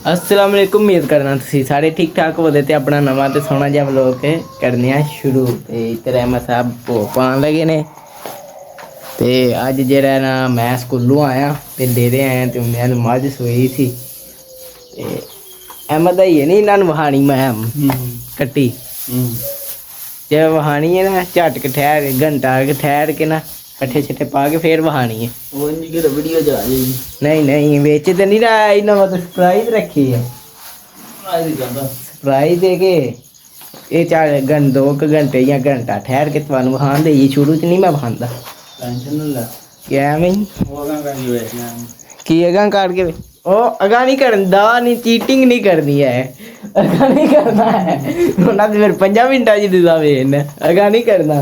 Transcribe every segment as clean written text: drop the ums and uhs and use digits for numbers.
अस्सलाम वालेकुम। उम्मीद करना तुसीं सारे ठीक ठाक होवो ते अपना नवां ते सोहना जिहा व्लॉग करने आं शुरू। ते इधर अहमद साहब भोग पान लगे ने ते अज्ज जेह्ड़ा ना मैं स्कूलों आया ते डेरे आया ते उन्हें मझ सोई थी ते अहमद आइए नहीं इन्होंने वहानी मैं कट्टी जब वहानी है ना झटक ठहर घंटा ठहर के ना पट्ठे छट्ठे पा के फिर वहानी है। वीडियो जा नहीं नहीं बेच तो नहीं रहा इन्होंने मतलब सरप्राइज रखी है। सरप्राइज दे के ये 2 घंटे या घंटा ठहर के तुहानू वहान दे शुरू च नहीं मैं वहांदा क्या मैं की अगां काट के ओ अगां नहीं करदा नहीं चीटिंग नहीं करनी है अगां नहीं करना है उन्हें तो फिर 5 मिनटां च दिदा वेन अगां नहीं करना।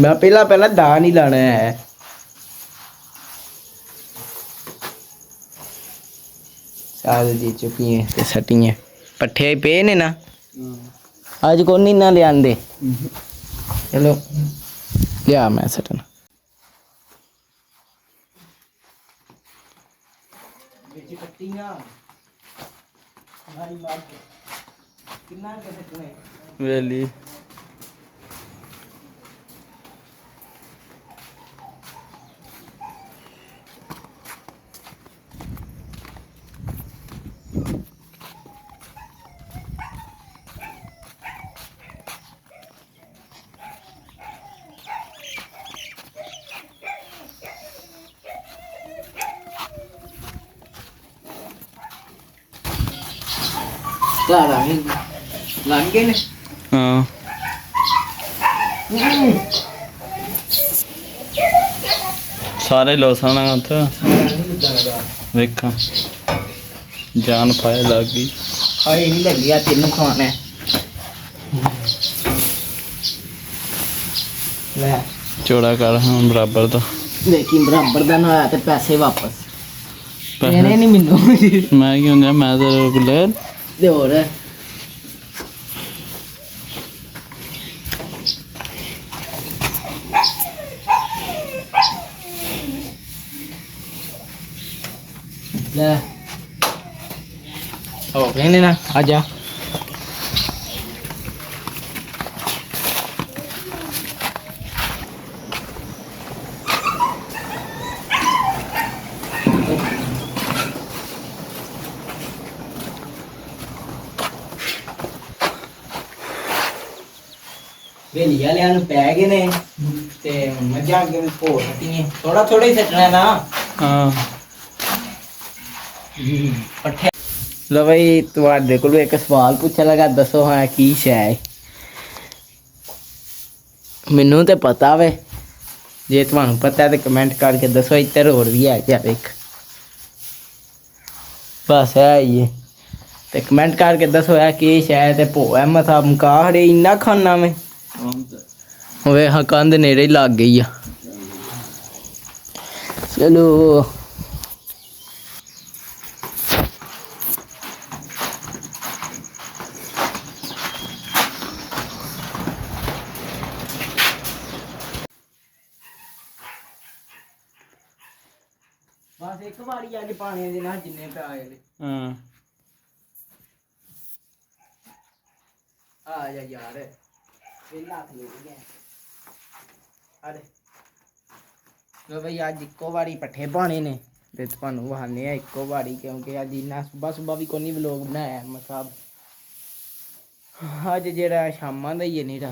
मैं पहला दा नहीं लाना है। साल दी चुकी है ते सटियां पट्ठे पे ने ना अज को नहीं ना लिया चलो लिया मैं सटना वेली लग गए ने हाँ सारे लोसन उत्थे वेखा जान पाए लग गई हाई नहीं लगी आ तेन खाना है चौड़ा कर हाँ बराबर तो लेकिन बराबर का ना होया तो पैसे वापस देने नहीं मिलू मैं क्यों दिया मैं तो रेगुलर दे और ले ओ कहने ना आजा वेलिया लिया पै गए ने ते मझां अगे भो सट्टियां थोड़ा थोड़ा ही सट्टना ना हाँ पट्ठे लो भाई तुहाडे कोलों एक सवाल पूछन लगा दसो हाँ की शै मैनू तो पता वे जे तुहानू पता है तो कमेंट करके दसो इधर होर भी है क्या एक बस है ये ते कमेंट करके दसो है की शै ते भो अहमद साहब मुका खड़े इन्ना खाना में वे हाँ कंध नेड़े ही लग गई आ चलो बस एक बारी अज पानी दे ना जिन्ने पे आए आ जा यार अरे लो भाई अज इको बारी पट्ठे पाने ने ते तुहानू वहाने आ इको बारी क्योंकि अज इन्ना सुबह सुबह भी कोई व्लॉग बनाया मतलब अज जेह्ड़ा शामां दा ही है नीरा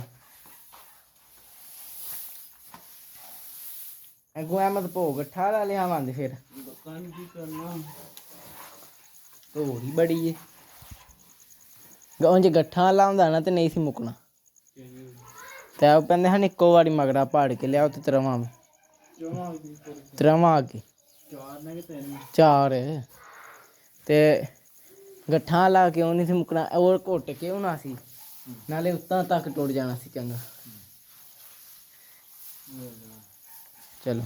अगों अहमद भोग ठारा लियावांगे फिर धूड़ ही बड़ी है गाँव च गट्ठा आह्ला होंदा ना ते नहीं सी मुकना ते ओह् कहंदे हन इक्को बारी मगरा पाड़ के लियाओ ते त्रवां अगे 4 ते गट्ठा आह्ला क्यों नहीं सी मुकना और घुट के होना सी नाले उत्तां तक टुट जाना सी चंगा चलो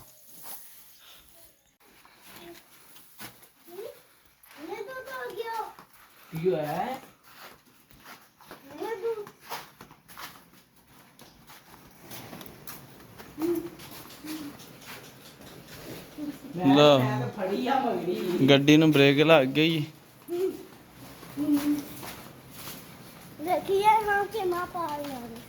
लो ਗੱਡੀ ਨੂੰ ਬ੍ਰੇਕ ਲੱਗ ਗਈ। देखिए हाँ के माँ पाल रहे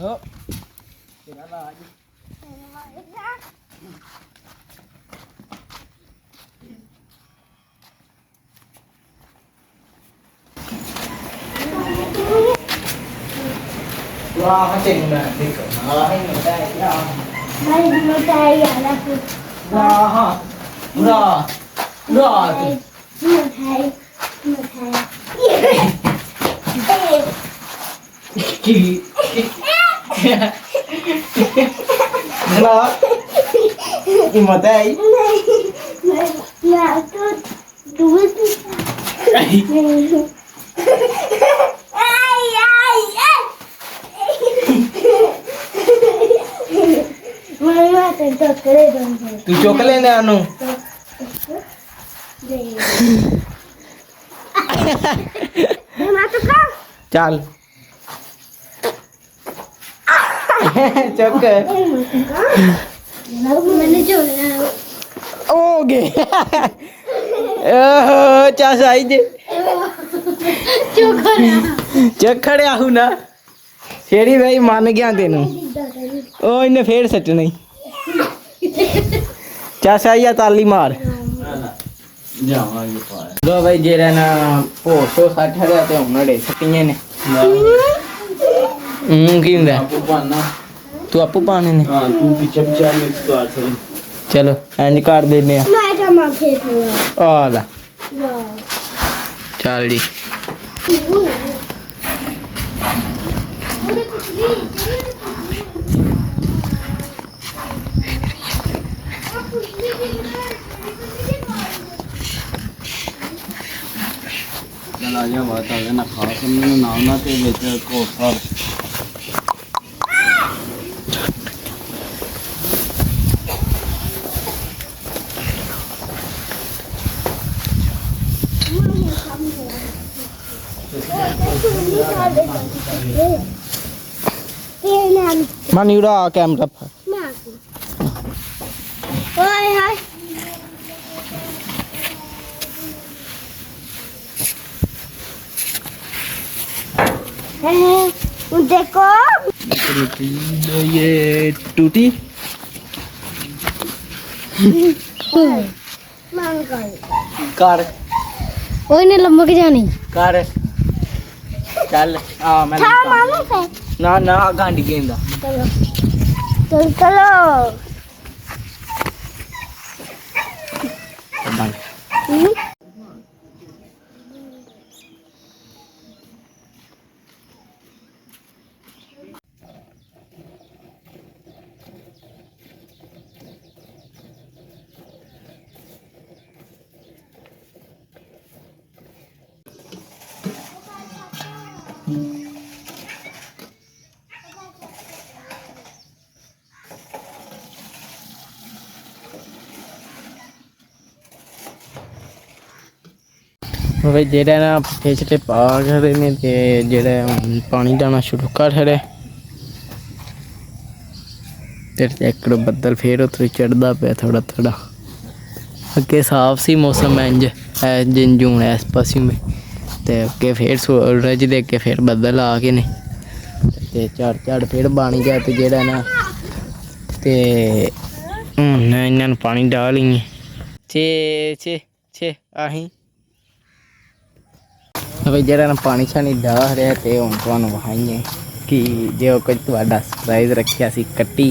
ਓ ਤੇਰਾ ਰਾਜ ਵਾਹ ਚੰਗਾ ਦੇਖੋ ਆਹ ਹੀ ਹੁੰਦਾ ਹੈ ਯਾਰ मैं मिठाई वाला कुछ ਵਾਹ ਵਾਹ ਵਾਹ मिठाई मिठाई ਕੀ ਵਾਹ ਕੀ ਮਤਾ ਹੈ मैं तो दूध आई आई मैं तो करे दूंगा ਤੂੰ ਚੁੱਕ ਲੈਂਦਾ ਉਹਨੂੰ मैं तो का ਚੱਲ ਚੁੱਕ मैंने जोड़ा ਹੋ ਗਏ ਓਹ ਚਾ ਸਾਈ ਜੇ ਚੱਖੜਿਆ ਹੁ ਨਾ ਸ਼ੇਰੀ ਭਾਈ ਮੰਨ ਗਿਆ ਤੈਨੂੰ ਉਹ ਇਹਨੇ ਫੇਰ ਸੱਟਣੀ ਚਾ ਸਾਈ ਆ ਤਾਲੀ ਮਾਰ ਜਾਵਾਂਗੇ ਪਾਇਆ ਲੋ ਭਾਈ ਜਿਹੜਾ ਨਾ ਭੋਸੋ ਸੱਟ ਹੜਿਆ ਤੇ ਹੁਣੜੇ ਸੱਟੀਆਂ ਨੇ ਕੀ ਹੁੰਦਾ ਆਪੂ ਪਾਣਾ ਤੂੰ ਆਪੂ ਪਾਣੇ ਨੇ ਹਾਂ ਤੂੰ ਪਿੱਛੇ ਪਿੱਛੇ ਮਿਕਸ ਕਰ ਸਕ ਚਲੋ ਇੰਜ ਕਰ ਦਿੰਦੇ ਆ मैं जमा खेत हुआ ਆ ਲੈ ਚੱਲ ਜੀ ਚਲ ਆ ਜਾ ਬਾਤ ਆ ਗਿਆ ਨਾ ਖਾ ਕੇ ਮੈਨੂੰ ਨਾ ਨਾ ਤੇ ਵਿੱਚ ਕੋਸਾ ਮਨੀ ਉਡਾ ਕੈਮਰਾ ਫੜ ओए हाय देखो ये टूटी कर ओए ने लंबक जानी कर चल आ मैं था मामा से ना ना गांडी गेंदा चलो चलो चलो भाई जेड़ा ना फिश ते पा खड़े ने ते जेड़ा पानी जाना शुरू कर छड़े ते चेक करो बदल फिर उतर चढ़दा पे थोड़ा थोड़ा अगे साफ सी मौसम इंज जिन जून इस पासे में ते अगे फिर सूरज दे अगे फिर बदल आ गए ने ते झड़ झड़ फिर पानी जा ते जेड़ा ना ते इन्हां नूं पानी डालिए छे छे छे आही भाई जरा ना पानी शानी डाह रहा तो हम तुहानूं विखाईए कि जो कुछ तुहाडा सरप्राइज रखिया सी कट्टी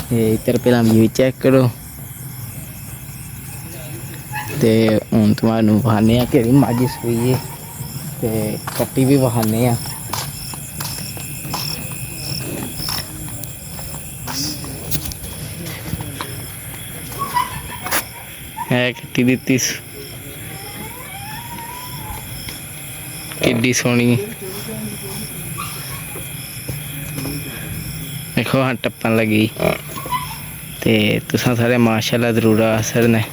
ते इधर पहला व्यू चेक करो ते हम तुहानूं विखाने कि मझ सूई है ते कट्टी भी विखाने है कट्टी दी ਕਿੱਡੀ ਸੋਹਣੀ ਦੇਖੋ ਹਾਂ ਟੱਪਣ ਲੱਗੀ ਤੇ ਤੁਸੀਂ ਸਾਰੇ ਮਾਸ਼ਾਅੱਲਾ ਜ਼ਰੂਰ ਆਸਰ ਨੇ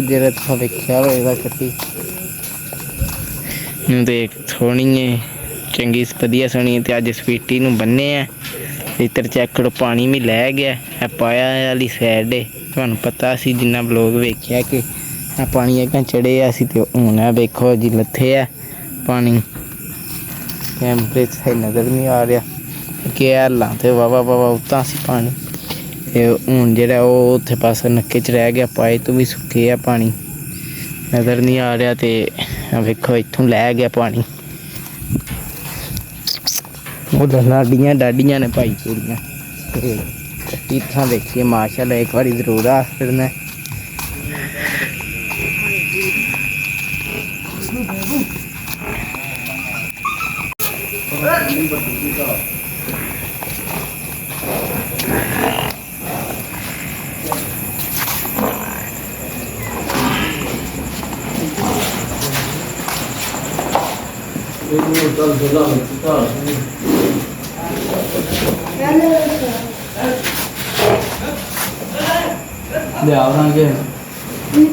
ਜਿਹੜਾ ਤੁਸੀਂ ਵੇਖਿਆ ਹੋਵੇਗਾ ਕੱਟੀ ਨੂੰ ਦੇਖ ਸੋਹਣੀ ਹੈ ਚੰਗੀ ਵਧੀਆ ਸੋਹਣੀ ਤੇ ਅੱਜ ਸਵੀਟੀ ਨੂੰ ਬੰਨੇ ਆ ਇੱਧਰ ਚੈੱਕ ਕਰੋ ਪਾਣੀ ਵੀ ਲੈ ਗਿਆ ਇਹ ਪਾਇਆ ਵਾਲੀ ਸਾਈਡ ਹੈ ਤੁਹਾਨੂੰ ਪਤਾ ਸੀ ਜਿੰਨਾ ਬਲੌਗ ਵੇਖਿਆ ਕਿ ਆ ਪਾਣੀ ਅੱਗੇ ਚੜ੍ਹੇ ਸੀ ਤੇ ਹੁਣ ਆ ਵੇਖੋ ਜੀ ਲੱਥੇ ਆ ਪਾਣੀ ਕੈਮਰੇ 'ਚ ਸਹੀ ਨਜ਼ਰ ਨਹੀਂ ਆ ਰਿਹਾ ਕਿ ਹਾਲਾਂ ਤੇ ਵਾਵਾ ਉੱਤਾਂ ਸੀ ਪਾਣੀ ਤੇ ਹੁਣ ਜਿਹੜਾ ਉਹ ਉੱਥੇ ਪਾਸੇ ਨੱਕੇ 'ਚ ਰਹਿ ਗਿਆ ਪਾਏ ਤੋਂ ਵੀ ਸੁੱਕੇ ਆ ਪਾਣੀ ਨਜ਼ਰ ਨਹੀਂ ਆ ਰਿਹਾ ਤੇ ਵੇਖੋ ਇੱਥੋਂ ਲੈ ਗਿਆ ਪਾਣੀ ਉਹ ਡਾਡੀਆਂ ਨੇ ਭਾਈ ਪੂਰੀਆਂ ਤੇ ਇੱਥਾਂ ਦੇਖੀਏ ਮਾਸ਼ਾਅੱਲਾ ਇੱਕ ਵਾਰੀ ਜ਼ਰੂਰ ਆ ਫਿਰਨਾ ਲਿਆਵਾਂਗੇ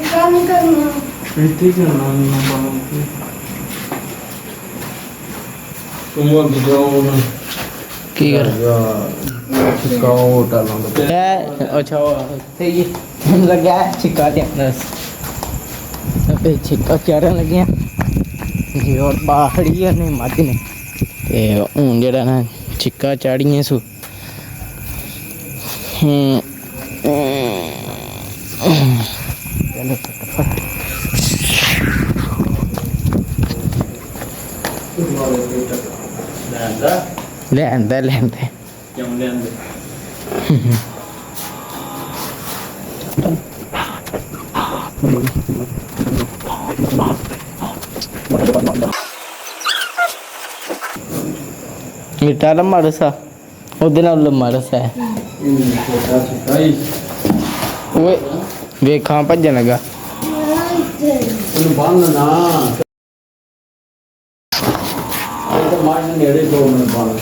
ਕੰਮ ਕਰਨਾ ਇੱਥੇ ਕਰਨਾ ਨਾ ਬਾਹਰ ਤੁਮ ਅੱਗੇ ਜਾਓ ਨਾ ਕੀ ਕਰ ਕਾਉ ਟਾਲਾਂ अच्छा ते ये लगा छिक्का देना अबे छिक्का चढ़न लगे जी और बाहरी ने मज ने ते हूँ जरा ना छिक्का चाड़ियां सू चलो फटाफट ले आंदा ਕਿਉਂ ਲੈਂਦੇ मिठा लम्मा रसा ਉਹਦੇ ਨਾਲ ਲੰਮਾ ਰਸਾ ਹੈ ਛੋਟਾ ਛੋਟਾ ਹੀ ਓਏ ਵੇਖਾਂ ਭੱਜਣ ਲੱਗਾ ਉਹਨੂੰ ਬੰਨ ਨਾ ਇਹ ਤਾਂ ਮਾਰਨ ਨੇੜੇ 2 ਮਿੰਟ ਬੰਨ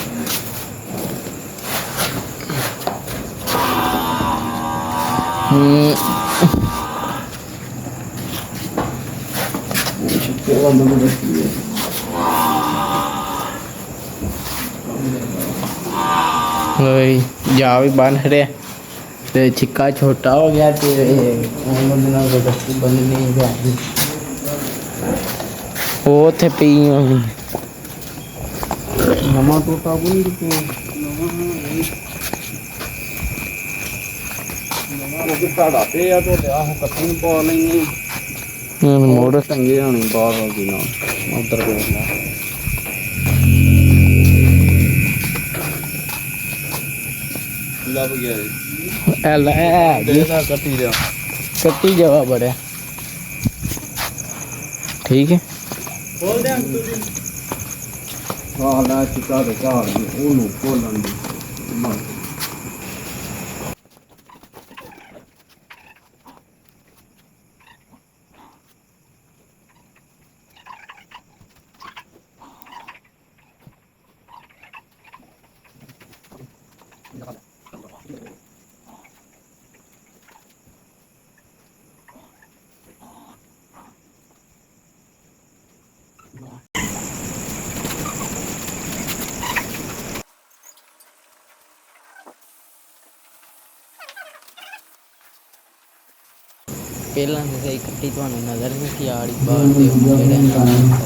जा भी बन रहा तो छिक्का छोटा हो गया तो बंद नहीं गया वो थे पी ਨਵਾਂ ਟੋਟਾ ਕੋਈ ਉਹ ਕਿਤਾੜਾ ਤੇ ਆ ਤੇ ਲਿਆ ਹੋ ਕੱਤੀ ਨੂੰ ਪਾ ਲੈਣੀ मोड़ ਚੰਗੇ ਹੋਣੀ ਬਾਹਰ ਹੋ ਗਈ ਨਾ ਉਧਰ ਕੋਲ ਲੱਭ ਗਿਆ जी ਇਹਦਾ ਕੱਟੀ ਲਿਆ कट्टी जवा बड़ा ठीक है ਖੋਲ ਦੇ ਅੰਕਲ ਹਾਂ ਲਾ ਚੁਕਾ ਦੇ ਘਰ ਉਹਨੂੰ ਖੋਲਣ ਦੀ ਪਹਿਲਾਂ ਤਾਂ ਸਹੀ ਕੱਟੀ ਤੁਹਾਨੂੰ ਨਜ਼ਰ ਨਹੀਂ ਸੀ ਆ ਰਹੀ ਬਾਹਰ ਦੇ ਜਿਹੜੇ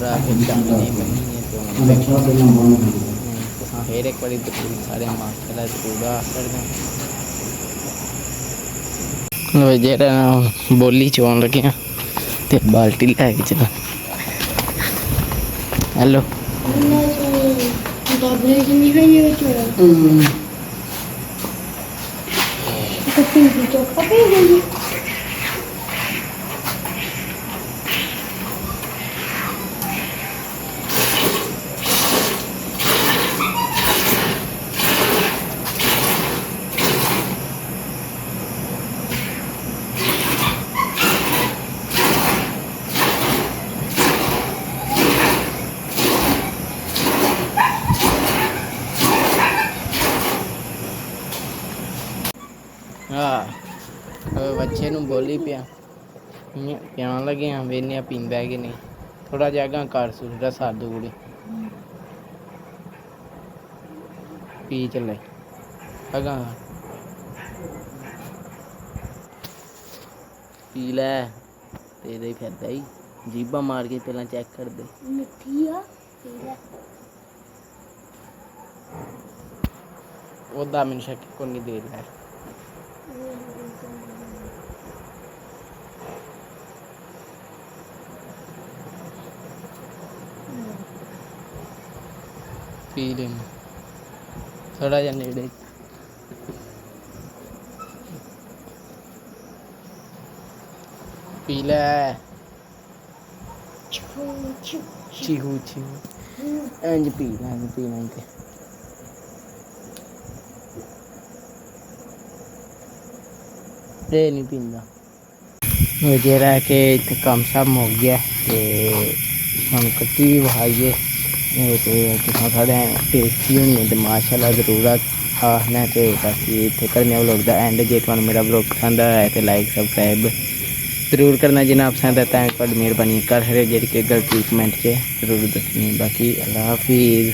ਰਾਤ ਨੂੰ ਚਾਂਦਨੀ ਬਣੀ ਹੈ ਤੇ ਹਾਂ ਫੇਰ ਇੱਕ ਵਾਰੀ ਸਾਰੇ ਮਾਸ਼ਾਅੱਲਾ ਪੂਰਾ ਕਰਦੇ ਲੋ ਜਿਹੜਾ ਬੋਲੀ ਚੋਣ ਲੱਗਿਆ ਤੇ ਬਾਲਟੀ ਲੈ ਕੇ ਚਲਾ ਹੈਲੋ ਬਾਬਲੇ ਜਿੰਨੀ ਹੋਈ ਹੈ ਚੋਰਾ ਕੱਟੀ ਦੀ ਚੋਕਾ ਪਈ ਗਈ ਬੱਚੇ ਨੂੰ ਬੋਲੀ ਪਿਆ ਪਿਆਣ ਲੱਗੇ ਆ ਵੇਨੇ ਪੀਂਦਾ ਕਿ ਨਹੀਂ ਥੋੜਾ ਜਿਹਾ ਅਗਾਂਹ ਕਰ ਸੁਦਾ ਸਾਦੂ ਕੁੜੀ ਪੀ ਚੱਲੇ ਅਗਾਂਹ ਪੀ ਲੈ ਤੇਰੇ ਫਿਰਦਾ ਹੀ ਜੀਬਾਂ ਮਾਰ ਕੇ ਪਹਿਲਾਂ ਚੈੱਕ ਕਰ ਦੇ ਮਿੱਠੀ ਆ ਪੀਲਾ ਉਹਦਾ ਮੈਨੂੰ ਸ਼ੱਕ ਕੋਈ ਨਹੀਂ ਦੇ ਰਿਹਾ ਪੀ ਲੈ ਥੋੜਾ ਜਿਹਾ ਨੇੜੇ ਪੀ ਲੈ ਛੂ ਛੂ ਚੀਹੂ ਇੰਜ ਪੀ ਲੈ ਤੇ ਇਹ ਨਹੀਂ ਪੀਂਦਾ ਉਹ ਜਿਹੜਾ ਕਿ ਇੱਥੇ ਕੰਮ ਸਭ ਮੁੱਕ ਗਿਆ ਤੇ ਹੁਣ ਕੱਟੀ ਵੀ ਵਹਾਈਏ ਇਹ ਤੇ ਕਿਥੋਂ ਸਾਡੇ ਟੇਸਟੀ ਹੋਣੀ ਹੈ ਤੇ ਮਾਸ਼ਾਅੱਲਾ ਜ਼ਰੂਰ ਆਖਣਾ ਤੇ ਬਾਕੀ ਇੱਥੇ ਕਰਨੇ ਵਲੋਗ ਦਾ ਐਂਡ ਜੇ ਤੁਹਾਨੂੰ ਮੇਰਾ ਵਲੋਗ ਪਸੰਦ ਆਇਆ ਤੇ ਲਾਈਕ ਸਬਸਕ੍ਰਾइब ਜ਼ਰੂਰ ਕਰਨਾ ਜਿੰਨਾ ਪਸੰਦ ਹੈ ਤਾਂ ਤੁਹਾਡੀ ਮਿਹਰਬਾਨੀ ਕਰ ਰਹੇ ਜਿਹੜੀ ਕਿ ਗਲਤੀ ਕਮੈਂਟ 'ਚ ਜ਼ਰੂਰ ਦੱਸਣੀ ਬਾਕੀ ਅੱਲਾ ਹਾਫਿਜ਼